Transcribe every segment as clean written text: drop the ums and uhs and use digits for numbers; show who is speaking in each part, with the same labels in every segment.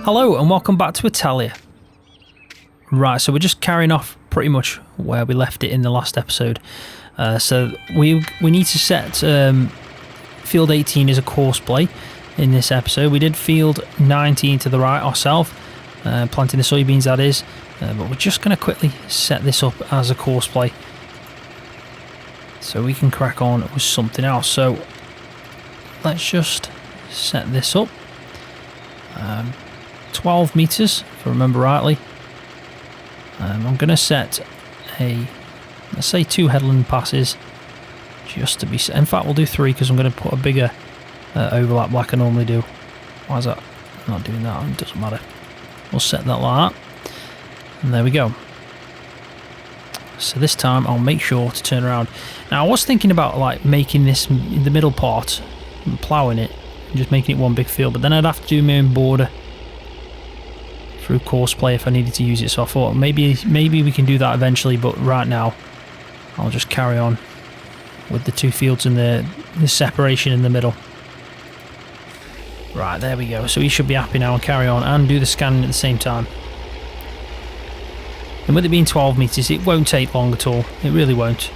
Speaker 1: Hello and welcome back to Italia. Right, so we're just carrying off pretty much where we left it in the last episode. So we need to set field 18 as a Courseplay in this episode. We did field 19 to the right ourselves, planting the soybeans that is, but we're just going to quickly set this up as a Courseplay so we can crack on with something else. So let's just set this up. 12 meters, if I remember rightly. I'm going to set let's say 2 headland passes, just to be set. In fact, we'll do 3 because I'm going to put a bigger overlap like I normally do. Why is that? I'm not doing that, it doesn't matter. We'll set that like that. And there we go. So this time I'll make sure to turn around. Now I was thinking about like making this in the middle part and ploughing it and just making it one big field, but then I'd have to do my own border through Courseplay if I needed to use it, so I thought maybe we can do that eventually, but right now I'll just carry on with the 2 fields and the separation in the middle. Right, there we go. So he should be happy now and carry on and do the scanning at the same time. And with it being 12 meters, it won't take long at all. It really won't.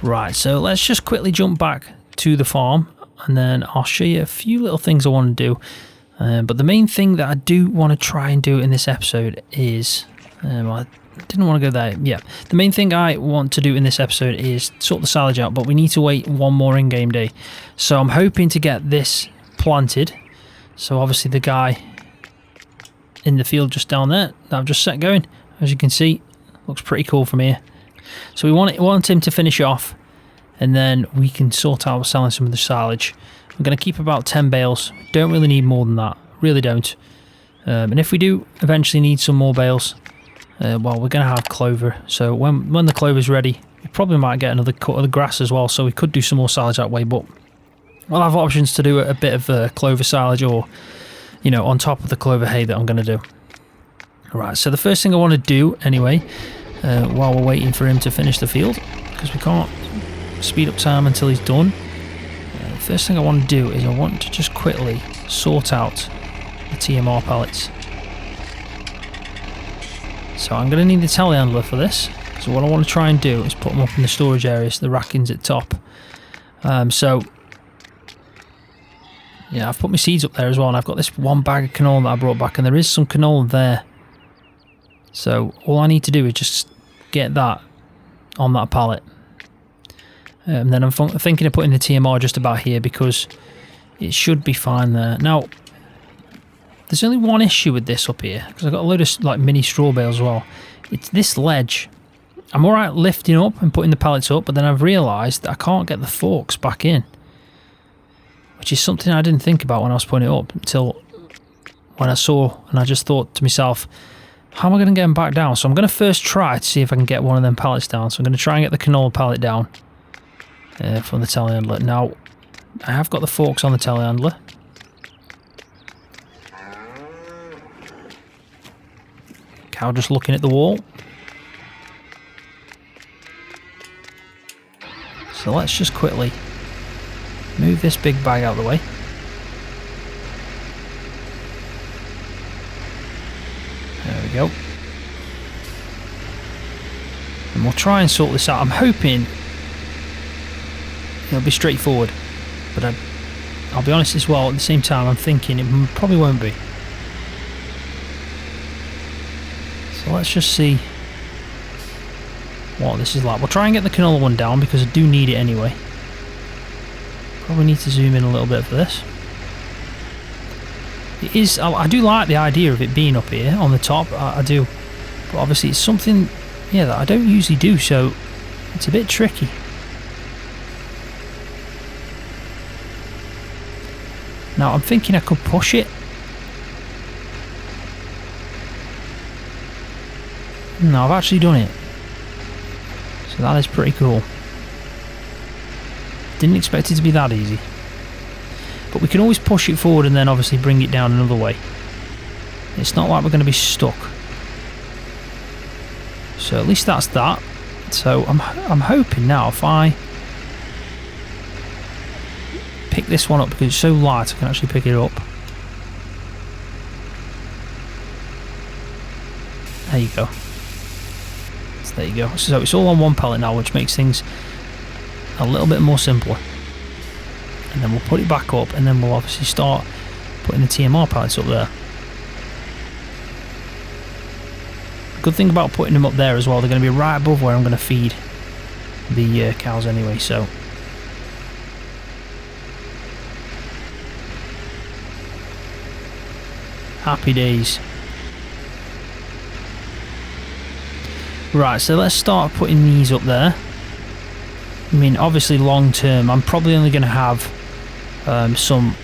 Speaker 1: Right, so let's just quickly jump back to the farm and then I'll show you a few little things I want to do. But the main thing that I do want to try and do in this episode is, I didn't want to go there. Yeah, the main thing I want to do in this episode is sort the silage out, but we need to wait one more in-game day. So I'm hoping to get this planted. So obviously the guy in the field just down there that I've just set going, as you can see, looks pretty cool from here. So we want him to finish off, and then we can sort out selling some of the silage. I'm going to keep about 10 bales. Don't really need more than that. Really don't. And if we do eventually need some more bales, well, we're going to have clover. So when the clover's ready, we probably might get another cut of the grass as well. So we could do some more silage that way. But we'll have options to do a bit of clover silage, or, you know, on top of the clover hay that I'm going to do. Right, so the first thing I want to do anyway, while we're waiting for him to finish the field, because we can't speed up time until he's done. First thing I want to do is I want to just quickly sort out the TMR pallets. So I'm going to need the telehandler for this. So what I want to try and do is put them up in the storage areas, the rackings at top. So yeah, I've put my seeds up there as well, and I've got this 1 bag of canola that I brought back, and there is some canola there. So all I need to do is just get that on that pallet. And then I'm thinking of putting the TMR just about here because it should be fine there. Now, there's only one issue with this up here, because I've got a load of like mini straw bales as well. It's this ledge. I'm alright lifting up and putting the pallets up, but then I've realised that I can't get the forks back in, which is something I didn't think about when I was putting it up until when I saw, and I just thought to myself, how am I going to get them back down? So I'm going to first try to see if I can get one of them pallets down. So I'm going to try and get the canola pallet down. From the telehandler. Now, I have got the forks on the telehandler. Cow just looking at the wall. So let's just quickly move this big bag out of the way. There we go. And we'll try and sort this out. I'm hoping it'll be straightforward, but I'll be honest as well, at the same time I'm thinking it probably won't be. So let's just see what this is like. We'll try and get the canola one down because I do need it anyway. Probably need to zoom in a little bit for this. It is, I do like the idea of it being up here on the top, I do, but obviously it's something, yeah, that I don't usually do, so it's a bit tricky. Now I'm thinking I could push it. No, I've actually done it. So that is pretty cool. Didn't expect it to be that easy. But we can always push it forward and then obviously bring it down another way. It's not like we're going to be stuck. So at least that's that. So I'm hoping now if I pick this one up, because it's so light I can actually pick it up. There you go. So there you go. So it's all on one pallet now, which makes things a little bit more simpler. And then we'll put it back up, and then we'll obviously start putting the TMR pallets up there. The good thing about putting them up there as well, they're going to be right above where I'm going to feed the cows anyway, so happy days. Right, so let's start putting these up there. I mean, obviously long term I'm probably only going to have some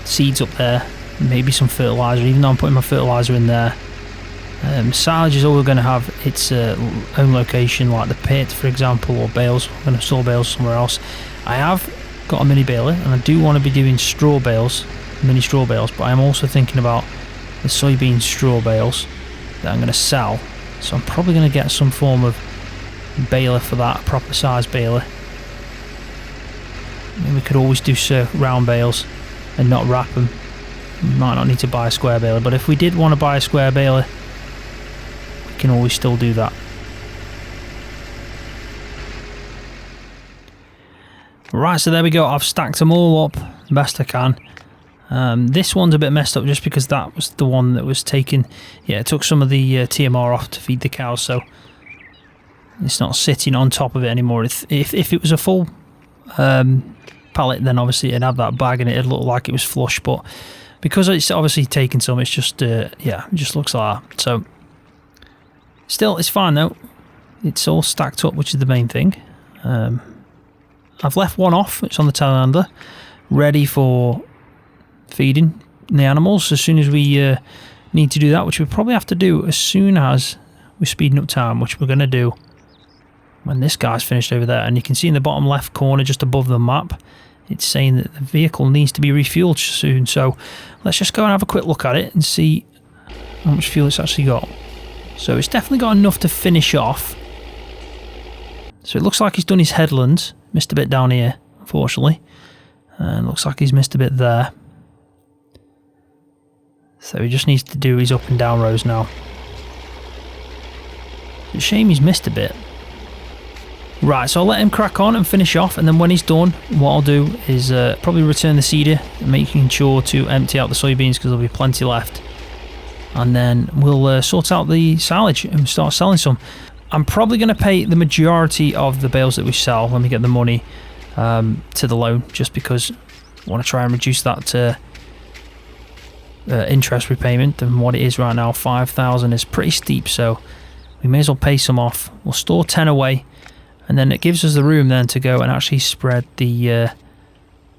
Speaker 1: seeds up there, maybe some fertilizer, even though I'm putting my fertilizer in there. Silage is always going to have its own location, like the pit for example, or bales. I'm going to store bales somewhere else. I have got a mini baler, and I do want to be doing straw bales, mini straw bales, but I'm also thinking about the soybean straw bales that I'm going to sell. So I'm probably going to get some form of baler for that, a proper size baler. I mean, we could always do round bales and not wrap them. We might not need to buy a square baler, but if we did want to buy a square baler, we can always still do that. Right, so there we go. I've stacked them all up best I can. This one's a bit messed up just because that was the one that was taken. Yeah, it took some of the TMR off to feed the cows, so it's not sitting on top of it anymore. If it was a full pallet, then obviously it'd have that bag and it'd look like it was flush, but because it's obviously taken some, it's just yeah, it just looks like that. So still, it's fine though. It's all stacked up, which is the main thing. I've left one off. It's on the telehandler, ready for feeding the animals as soon as we need to do that, which we probably have to do as soon as we're speeding up time, which we're going to do when this guy's finished over there. And you can see in the bottom left corner just above the map, it's saying that the vehicle needs to be refueled soon. So let's just go and have a quick look at it and see how much fuel it's actually got. So it's definitely got enough to finish off. So it looks like he's done his headlands, missed a bit down here unfortunately, and looks like he's missed a bit there. So he just needs to do his up and down rows now. It's a shame he's missed a bit. Right, so I'll let him crack on and finish off, and then when he's done, what I'll do is probably return the seeder, making sure to empty out the soybeans because there'll be plenty left. And then we'll sort out the silage and start selling some. I'm probably going to pay the majority of the bales that we sell when we get the money to the loan, just because I want to try and reduce that interest repayment than what it is right now. 5,000 is pretty steep, so we may as well pay some off. We'll store 10 away, and then it gives us the room then to go and actually spread the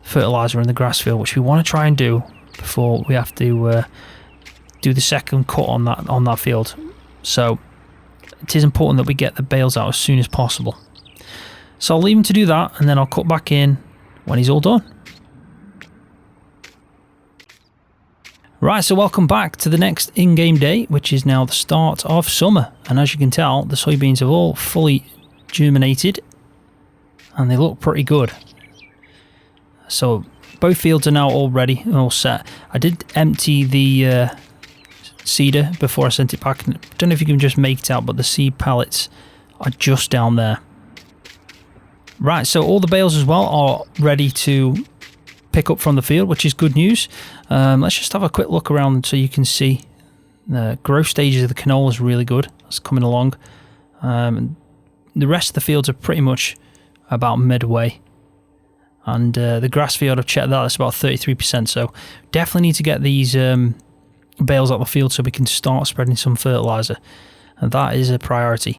Speaker 1: fertilizer in the grass field, which we want to try and do before we have to do the second cut on that field. So it is important that we get the bales out as soon as possible. So I'll leave him to do that, and then I'll cut back in when he's all done. Right, so welcome back to the next in-game day, which is now the start of summer. And as you can tell, the soybeans have all fully germinated and they look pretty good. So both fields are now all ready and all set. I did empty the seeder before I sent it back. I don't know if you can just make it out, but the seed pallets are just down there. Right, so all the bales as well are ready to pick up from the field, which is good news. Let's just have a quick look around so you can see the growth stages of the canola is really good. It's coming along. The rest of the fields are pretty much about midway, and the grass field, I've checked that, it's about 33%. So definitely need to get these bales out of the field so we can start spreading some fertilizer, and that is a priority.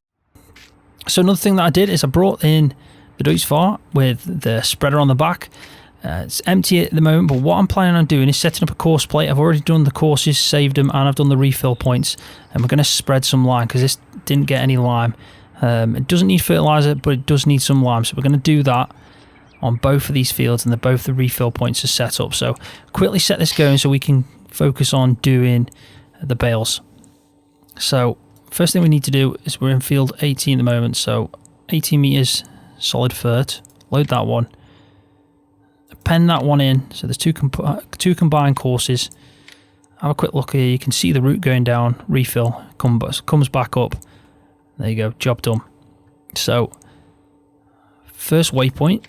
Speaker 1: So another thing that I did is I brought in the Deutz with the spreader on the back. It's empty at the moment, but what I'm planning on doing is setting up a course plate. I've already done the courses, saved them, and I've done the refill points, and we're going to spread some lime because this didn't get any lime. It doesn't need fertilizer, but it does need some lime, so we're going to do that on both of these fields, and both the refill points are set up. So quickly set this going so we can focus on doing the bales. So first thing we need to do is we're in field 18 at the moment, so 18 meters solid fert. Load that one. Pen that one in, so there's two combined courses, have a quick look here. You can see the route going down, refill, comes back up. There you go, job done. So, first waypoint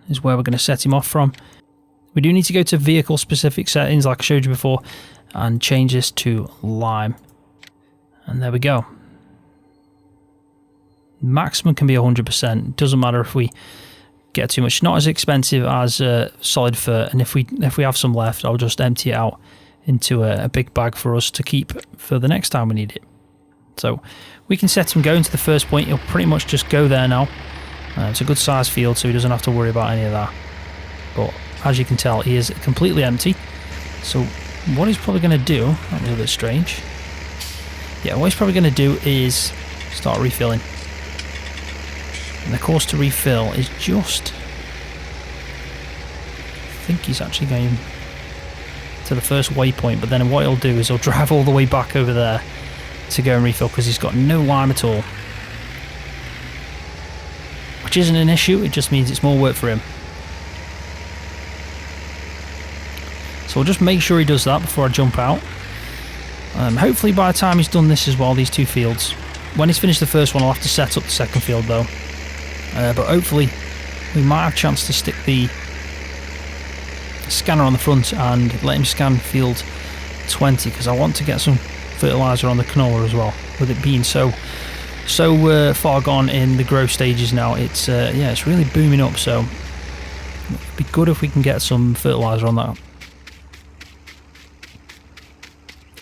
Speaker 1: is where we're going to set him off from. We do need to go to vehicle specific settings like I showed you before and change this to lime. And there we go. Maximum can be 100%. Doesn't matter if we get too much. Not as expensive as solid fur, and if we have some left, I'll just empty it out into a big bag for us to keep for the next time we need it. So we can set him going to the first point. He'll pretty much just go there now. It's a good size field, so he doesn't have to worry about any of that. But as you can tell, he is completely empty. So what he's probably going to do, that was a bit strange. Yeah, what he's probably going to do is start refilling. And the course to refill is just... I think he's actually going to the first waypoint, but then what he'll do is he'll drive all the way back over there to go and refill because he's got no lime at all. Which isn't an issue, it just means it's more work for him. So we'll just make sure he does that before I jump out. Hopefully by the time he's done this as well, these two fields. When he's finished the first one, I'll have to set up the second field though. But hopefully we might have a chance to stick the scanner on the front and let him scan field 20 because I want to get some fertilizer on the canola as well. With it being so far gone in the growth stages now, it's yeah, it's really booming up. So it'd be good if we can get some fertilizer on that.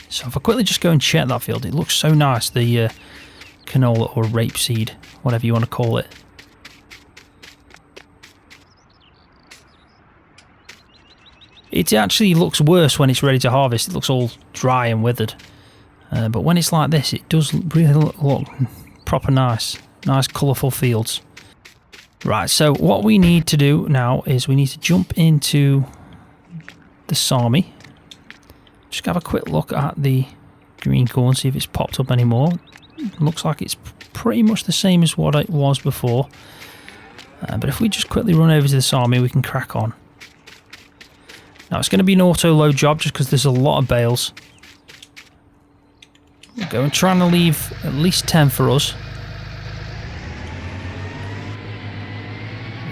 Speaker 1: So if I quickly just go and check that field, it looks so nice. The canola or rapeseed, whatever you want to call it. It actually looks worse when it's ready to harvest. It looks all dry and withered. But when it's like this, it does really look proper nice. Nice colourful fields. Right, so what we need to do now is we need to jump into the Sami. Just have a quick look at the green corn, see if it's popped up anymore. Looks like it's pretty much the same as what it was before. But if we just quickly run over to the Sami, we can crack on. Now it's going to be an auto load job just because there's a lot of bales. We'll go and try and leave at least 10 for us.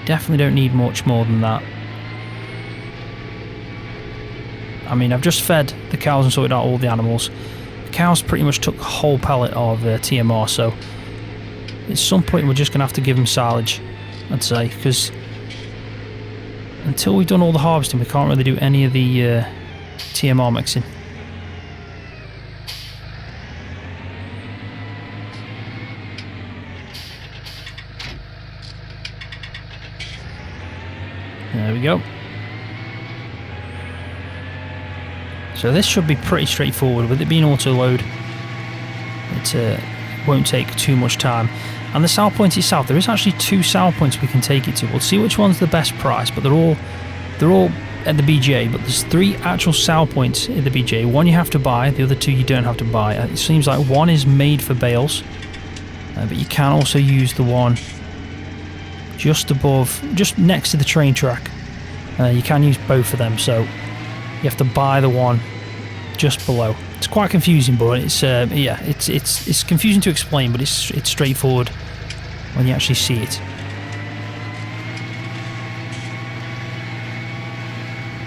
Speaker 1: We definitely don't need much more than that. I mean, I've just fed the cows and sorted out all the animals. The cows pretty much took a whole pallet of TMR, so at some point we're just going to have to give them silage, I'd say, because until we've done all the harvesting, we can't really do any of the TMR mixing. There we go. So this should be pretty straightforward. With it being auto load, it won't take too much time. And the sell point itself, there is actually 2 sell points we can take it to. We'll see which one's the best price, but they're all at the BGA. But there's 3 actual sell points at the BGA. One you have to buy, the other 2 you don't have to buy. It seems like one is made for bales, but you can also use the one just above, just next to the train track. You can use both of them, so you have to buy the one just below. It's quite confusing, but it's yeah, it's confusing to explain, but it's straightforward when you actually see it.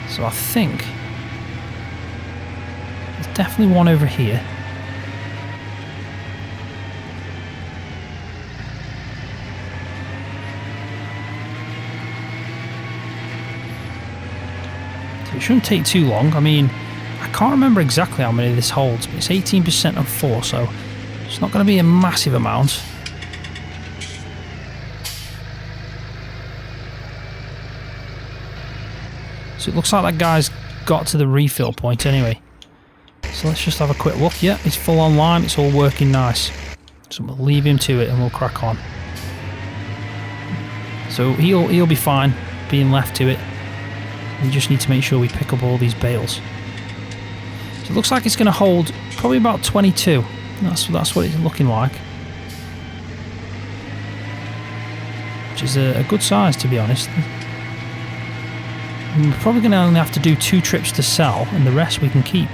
Speaker 1: So I think there's definitely one over here. So it shouldn't take too long. I mean, I can't remember exactly how many this holds, but it's 18% of 4, so it's not going to be a massive amount. So it looks like that guy's got to the refill point anyway. So let's just have a quick look. Yeah, it's full on lime, it's all working nice. So we'll leave him to it and we'll crack on. So he'll be fine being left to it. We just need to make sure we pick up all these bales. So it looks like it's going to hold probably about 22. That's what it's looking like. Which is a good size, to be honest. And we're probably going to only have to do 2 trips to sell, and the rest we can keep.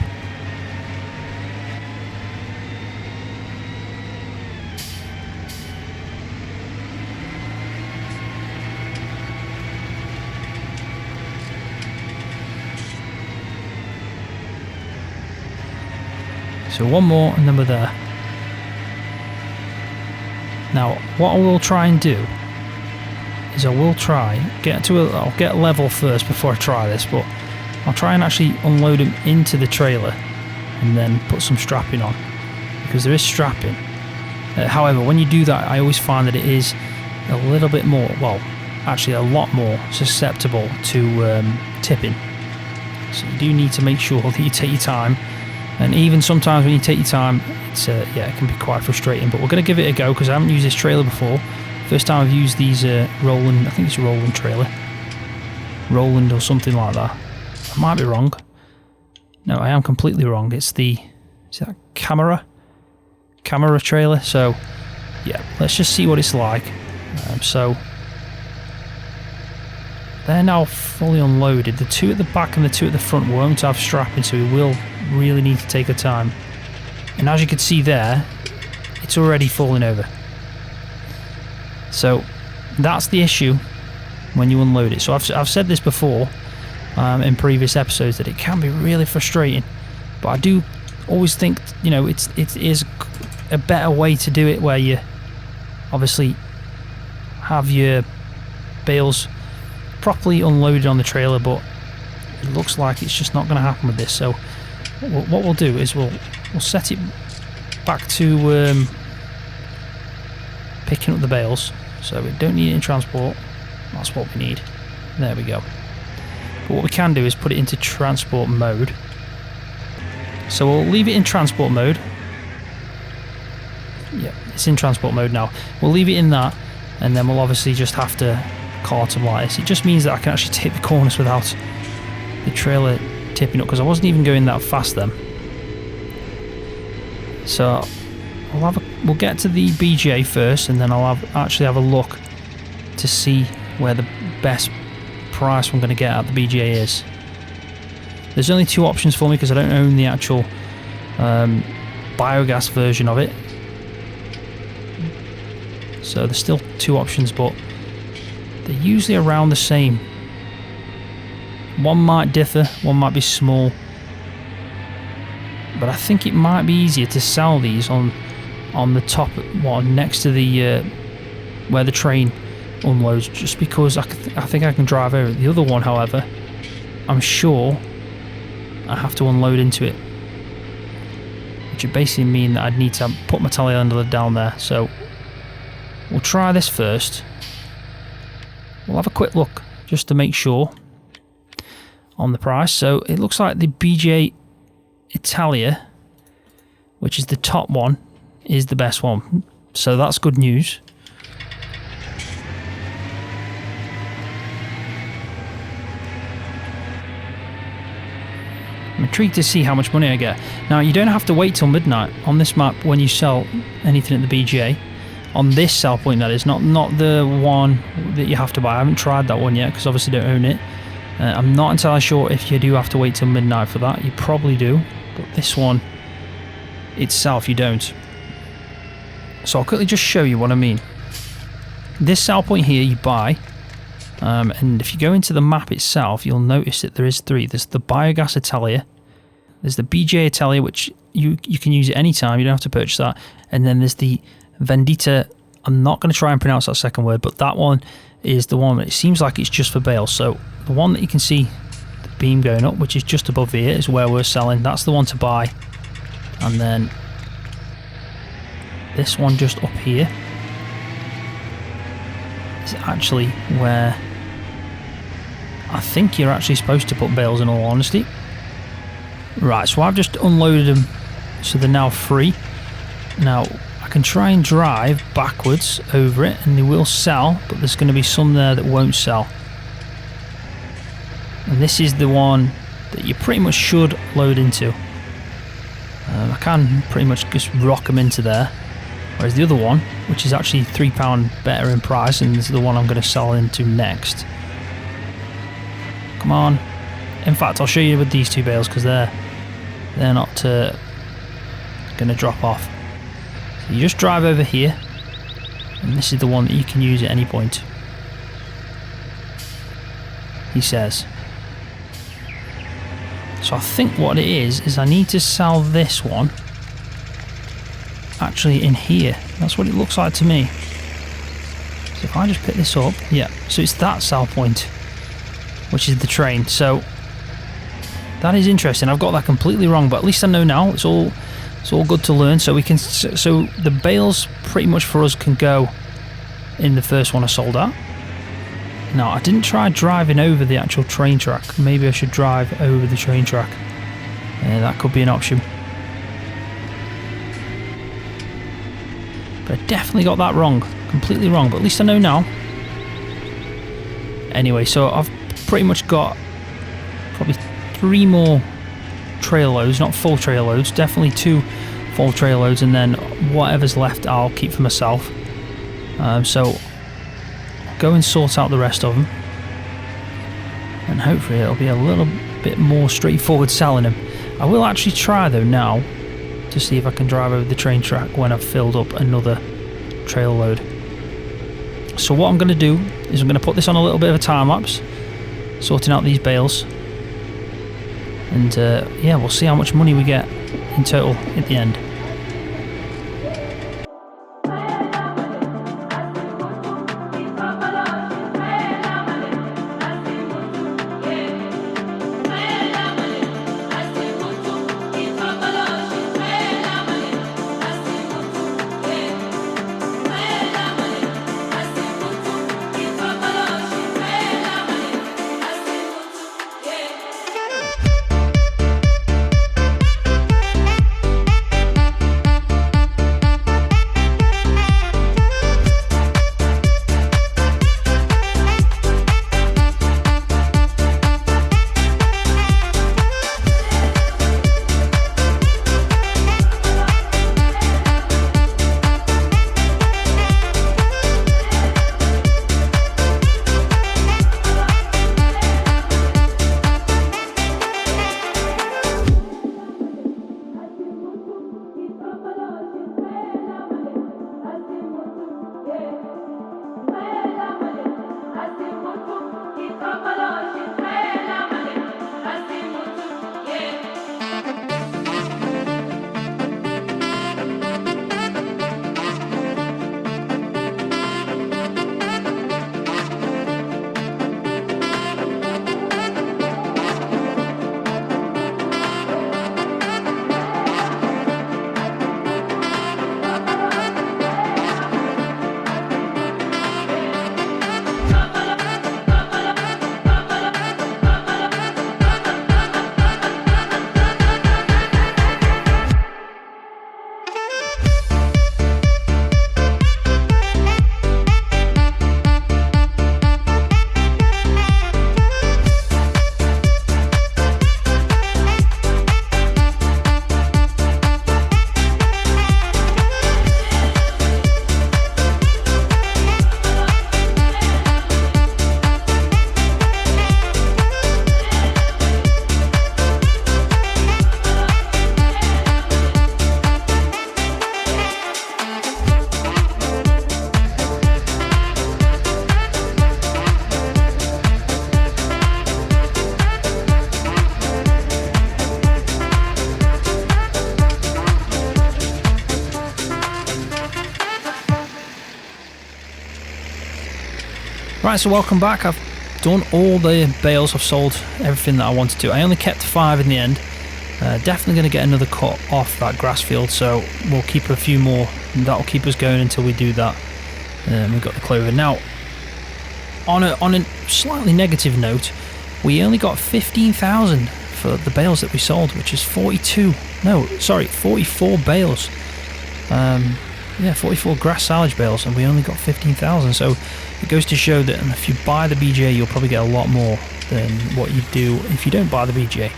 Speaker 1: So one more and then we're there. Now what I will try and do is I'll get level first before I try this, but I'll try and actually unload him into the trailer and then put some strapping on, because there is strapping. However, when you do that, I always find that it is a little bit more, well, actually a lot more susceptible to tipping. So you do need to make sure that you take your time, and even sometimes when you take your time, it's yeah, it can be quite frustrating. But we're going to give it a go because I haven't used this trailer before. First time I've used these Roland, I think it's a Roland trailer, Roland or something like that. I might be wrong. No, I am completely wrong. It's the, is that camera trailer? So yeah, let's just see what it's like. So they're now fully unloaded. The two at the back and the two at the front won't have strapping, so we will really need to take our time. And as you can see there, it's already falling over. So that's the issue when you unload it. So I've said this before in previous episodes, that it can be really frustrating, but I do always think, you know, it is a better way to do it, where you obviously have your bales properly unloaded on the trailer, but it looks like it's just not going to happen with this. So what we'll do is we'll set it back to picking up the bales. So we don't need it in transport. That's what we need. There we go. But what we can do is put it into transport mode. So we'll leave it in transport mode. Yeah, it's in transport mode now. We'll leave it in that, and then we'll obviously just have to cart them like this. It just means that I can actually take the corners without the trailer tipping up, because I wasn't even going that fast then. So we'll get to the BGA first, and then I'll actually have a look to see where the best price I'm going to get at the BGA is. There's only two options for me because I don't own the actual biogas version of it. So there's still two options, but they're usually around the same. One might differ, one might be small, but I think it might be easier to sell these on the top one next to the where the train unloads, just because I think I can drive over. The other one, however, I'm sure I have to unload into it, which would basically mean that I'd need to put my telehandler down there. So we'll try this first. We'll have a quick look just to make sure on the price. So it looks like the BGA Italia, which is the top one, is the best one. So that's good news. I'm intrigued to see how much money I get. Now, you don't have to wait till midnight on this map when you sell anything at the BGA. On this sell point, that is, not the one that you have to buy. I haven't tried that one yet because obviously don't own it. I'm not entirely sure if you do have to wait till midnight for that. You probably do, but this one itself you don't. So I'll quickly just show you what I mean. This sell point here you buy, and if you go into the map itself, you'll notice that there is three. There's the Biogas Italia, there's the BGA Italia, which you can use at any time, you don't have to purchase that, and then there's the Vendita. I'm not going to try and pronounce that second word, but that one is the one that it seems like it's just for bales. So the one that you can see the beam going up, which is just above here, is where we're selling. That's the one to buy. And then this one just up here is actually where I think you're actually supposed to put bales, in all honesty. Right, so I've just unloaded them, so they're now free. Now I can try and drive backwards over it and they will sell, but there's going to be some there that won't sell. And this is the one that you pretty much should load into. I can pretty much just rock them into there. Whereas the other one, which is actually £3 better in price, and this is the one I'm going to sell into next. Come on. In fact, I'll show you with these two bales because they're not going to drop off. So you just drive over here, and this is the one that you can use at any point, he says. So I think what it is I need to sell this one actually in here. That's what it looks like to me. So if I just pick this up, yeah, so it's that sell point, which is the train. So that is interesting. I've got that completely wrong, but at least I know now. It's all good to learn. So we can, so the bales pretty much for us can go in the first one I sold at. Now I didn't try driving over the actual train track. Maybe I should drive over the train track. That could be an option. But I definitely got that wrong. Completely wrong, but at least I know now. Anyway, so I've pretty much got probably 3 more trail loads, not full trail loads, definitely 2 full trail loads, and then whatever's left I'll keep for myself. So go and sort out the rest of them, and hopefully it'll be a little bit more straightforward selling them. I will actually try though now to see if I can drive over the train track when I've filled up another trail load. So what I'm going to do is I'm going to put this on a little bit of a time lapse, sorting out these bales, and yeah, we'll see how much money we get in total at the end. Right, so welcome back. I've done all the bales, I've sold everything that I wanted to. I only kept 5 in the end. Definitely going to get another cut off that grass field, so we'll keep a few more, and that'll keep us going until we do that. We've got the clover. Now, on a slightly negative note, we only got 15,000 for the bales that we sold, which is 44 bales. Yeah, 44 grass silage bales, and we only got 15,000. So it goes to show that if you buy the BGA, you'll probably get a lot more than what you do if you don't buy the BGA.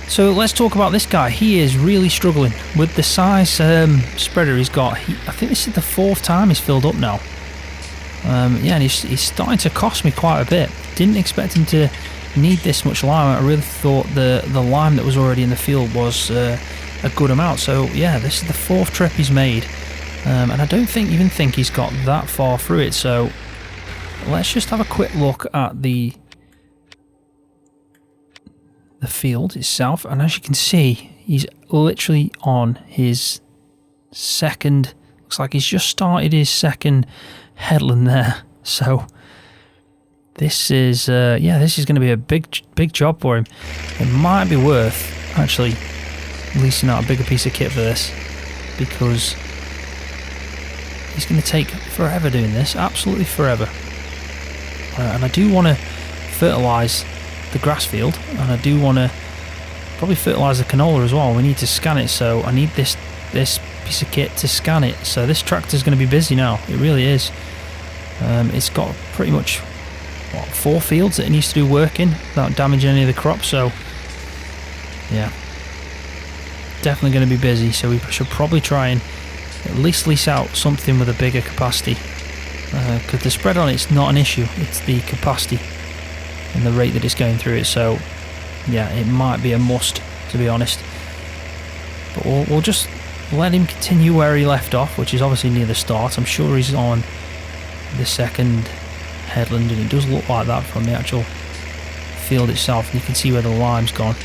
Speaker 1: So let's talk about this guy. He is really struggling with the size spreader he's got. I think this is the 4th time he's filled up now. Yeah, and he's starting to cost me quite a bit. Didn't expect him to need this much lime. I really thought the lime that was already in the field was a good amount. So yeah, this is the 4th trip he's made, and I don't even think he's got that far through it. So let's just have a quick look at the field itself, and as you can see, he's literally on his second. Looks like he's just started his second headland there. So this is this is going to be a big job for him. It might be worth actually leasing out a bigger piece of kit for this, because he's going to take forever doing this, absolutely forever. And I do want to fertilise the grass field, and I do want to probably fertilise the canola as well. We need to scan it, so I need this piece of kit to scan it. So this tractor's going to be busy now. It really is. It's got pretty much 4 fields that it needs to do work in without damaging any of the crops. So yeah, definitely going to be busy. So we should probably try and at least lease out something with a bigger capacity, because the spread on it's not an issue. It's the capacity and the rate that it's going through it. So yeah, it might be a must, to be honest. But we'll just let him continue where he left off, which is obviously near the start. I'm sure he's on the second headland, and it does look like that from the actual field itself. And you can see where the lime's gone.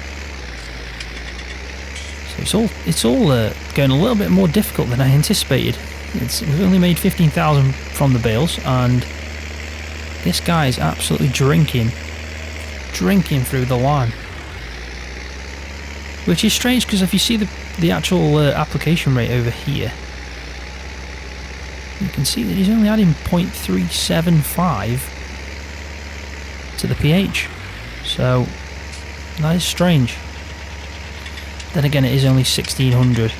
Speaker 1: So it's all going a little bit more difficult than I anticipated. We've only made 15,000 from the bales, and this guy is absolutely drinking through the lime, which is strange, because if you see the actual application rate over here, you can see that he's only adding 0.375 to the pH. So that is strange. Then again, it is only 1600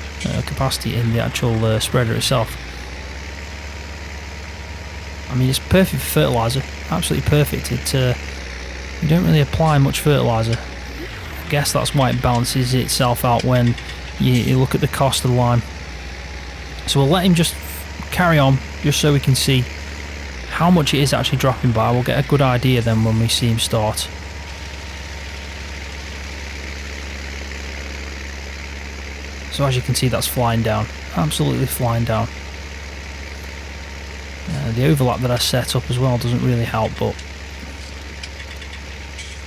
Speaker 1: capacity in the actual spreader itself. I mean, it's perfect for fertiliser, absolutely perfect. You don't really apply much fertiliser. I guess that's why it balances itself out when you look at the cost of the lime. So we'll let him just carry on, just so we can see how much it is actually dropping by. We'll get a good idea then when we see him start. So as you can see, that's flying down, absolutely flying down. The overlap that I set up as well doesn't really help, but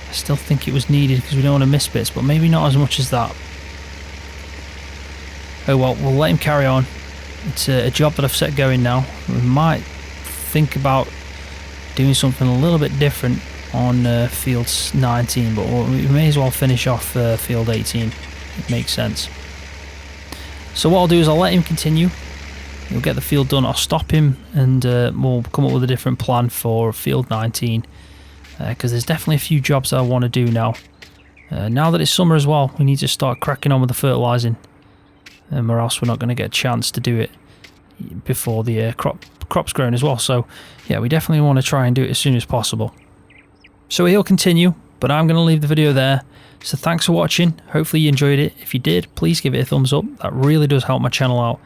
Speaker 1: I still think it was needed because we don't want to miss bits, but maybe not as much as that. Oh well, we'll let him carry on. It's a job that I've set going now. We might think about doing something a little bit different on field 19, but we may as well finish off field 18. It makes sense. So what I'll do is I'll let him continue. We'll get the field done. I'll stop him, and we'll come up with a different plan for field 19, because there's definitely a few jobs that I want to do now. Now that it's summer as well, we need to start cracking on with the fertilising, or else we're not going to get a chance to do it before the crop's grown as well. So yeah, we definitely want to try and do it as soon as possible. So he'll continue, but I'm going to leave the video there. So thanks for watching. Hopefully you enjoyed it. If you did, please give it a thumbs up. That really does help my channel out.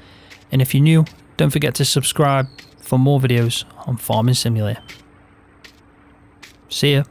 Speaker 1: And if you're new, don't forget to subscribe for more videos on Farming Simulator. See ya.